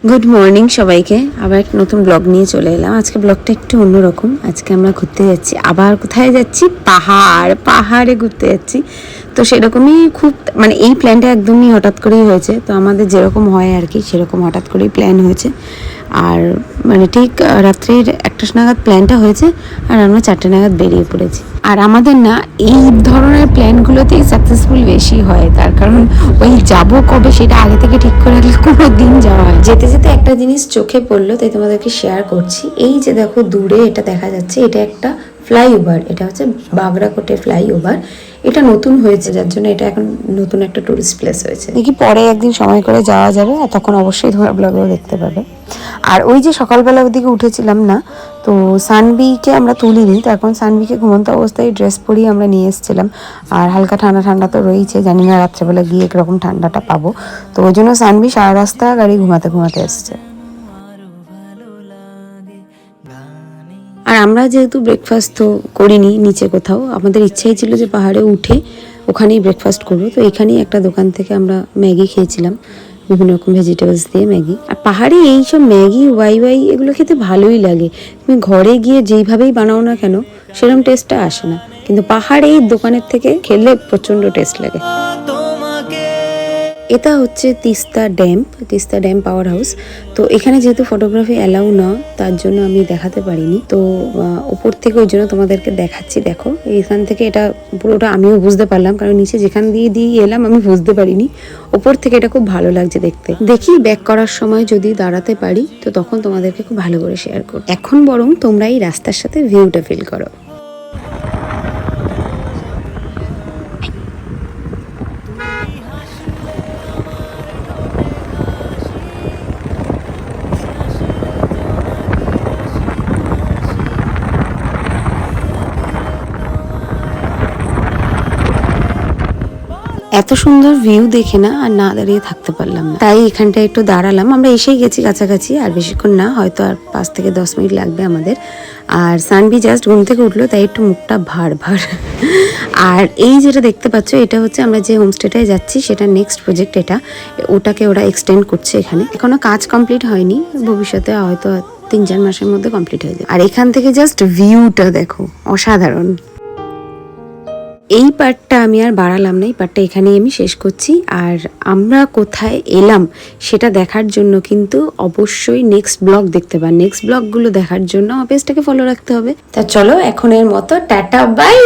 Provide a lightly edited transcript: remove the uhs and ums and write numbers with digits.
Good morning সবাইকে, আবার একটা নতুন ব্লগ নিয়ে চলে এলাম। আজকে ব্লগটা একটু অন্যরকম। আজকে আমরা ঘুরতে যাচ্ছি। আবার কোথায় যাচ্ছি? পাহাড়ে ঘুরতে যাচ্ছি। তো সেরকমই খুব মানে এই প্ল্যানটা একদমই হঠাৎ করেই হয়েছে। তো আমাদের যেরকম হয় আর কি সেরকম হঠাৎ করেই প্ল্যান হয়েছে। আর মানে ঠিক রাত্রির 1টা নাগাদ প্ল্যানটা হয়েছে আর আমরা 4টে নাগাদ বেরিয়ে পড়েছি। আর আমাদের না এই ধরনের প্ল্যানগুলোতেই সাকসেসফুল বেশি হয়, তার কারণ ওই যাবো কবে সেটা আগে থেকে ঠিক করে রাখলে কোনো দিন যাওয়া হয়। যেতে যেতে একটা জিনিস চোখে পড়লো, তাই তোমাদেরকে শেয়ার করছি। এই যে দেখো দূরে এটা দেখা যাচ্ছে, এটা একটা ফ্লাইওভার। এটা হচ্ছে বাগড়াকোটে ফ্লাইওভার। এটা নতুন হয়েছে, যার জন্য এটা এখন নতুন একটা টুরিস্ট প্লেস হয়েছে। দেখি পরে একদিন সময় করে যাওয়া যাবে, আর তখন অবশ্যই তোমরা ব্লগেও দেখতে পাবে। আর ওই যে সকালবেলা ওদিকে উঠেছিলাম না, তো সানবিকে আমরা তুলিনি, তো এখন সানবিকে ঘুমন্ত অবস্থায় ড্রেস পরিয়ে আমরা নিয়ে এসেছিলাম। আর হালকা ঠান্ডা ঠান্ডা তো রয়েছে, জানি না রাত্রেবেলা গিয়ে কীরকম ঠান্ডাটা পাবো। তো ওই জন্য সানবি সারা রাস্তা গাড়ি ঘুমাতে ঘুমাতে এসছে। আর আমরা যেহেতু ব্রেকফাস্ট তো করিনি নিচে কোথাও, আমাদের ইচ্ছাই ছিল যে পাহাড়ে উঠে ওখানেই ব্রেকফাস্ট করবো। তো এখানেই একটা দোকান থেকে আমরা ম্যাগি খেয়েছিলাম, বিভিন্ন রকম ভেজিটেবলস দিয়ে ম্যাগি। আর পাহাড়ে এইসব ম্যাগি ওয়াই এগুলো খেতে ভালোই লাগে। তুমি ঘরে গিয়ে যেইভাবেই বানাও না কেন সেরকম টেস্টটা আসে না, কিন্তু পাহাড়ে এই দোকানের থেকে খেলে প্রচণ্ড টেস্ট লাগে। এটা হচ্ছে তিস্তা ড্যাম পাওয়ার হাউস। তো এখানে যেহেতু ফটোগ্রাফি অ্যালাউ না, তার জন্য আমি দেখাতে পারিনি। তো ওপর থেকে ওই জন্য তোমাদেরকে দেখাচ্ছি। দেখো এইখান থেকে এটা পুরোটা আমিও বুঝতে পারলাম, কারণ নিচে যেখান দিয়ে এলাম আমি বুঝতে পারিনি। ওপর থেকে এটা খুব ভালো লাগছে দেখতে। দেখি ব্যাক করার সময় যদি দাঁড়াতে পারি তো তখন তোমাদেরকে খুব ভালো করে শেয়ার করব। এখন বরং তোমরা এই রাস্তার সাথে ভিউটা ফিল করো। এত সুন্দর ভিউ দেখে না আর না দাঁড়িয়ে থাকতে পারলাম না, তাই এখানটায় একটু দাঁড়ালাম। আমরা এসেই গেছি কাছাকাছি, আর বেশিক্ষণ না, হয়তো আর 5 থেকে 10 মিনিট লাগবে আমাদের। আর সানবি জাস্ট ঘুম থেকে উঠলো, তাই একটু মুখটা ভার আর এই যেটা দেখতে পাচ্ছ, এটা হচ্ছে আমরা যে হোমস্টেটায় যাচ্ছি সেটা নেক্সট প্রজেক্ট। ওটাকে ওরা এক্সটেন্ড করছে। এখানে এখনো কাজ কমপ্লিট হয়নি, ভবিষ্যতে হয়তো 3-4 মাসের মধ্যে কমপ্লিট হয়ে যাবে। আর এখান থেকে জাস্ট ভিউটা দেখো, অসাধারণ। এই পার্টটা আমি আর বাড়ালাম না, এই পার্টটা এখানেই আমি শেষ করছি। আর আমরা কোথায় এলাম সেটা দেখার জন্য কিন্তু অবশ্যই নেক্সট ব্লগ দেখতে পান। নেক্সট ব্লগগুলো দেখার জন্য আমার পেজটাকে ফলো রাখতে হবে। তা চলো এখনের মতো টাটা বাই।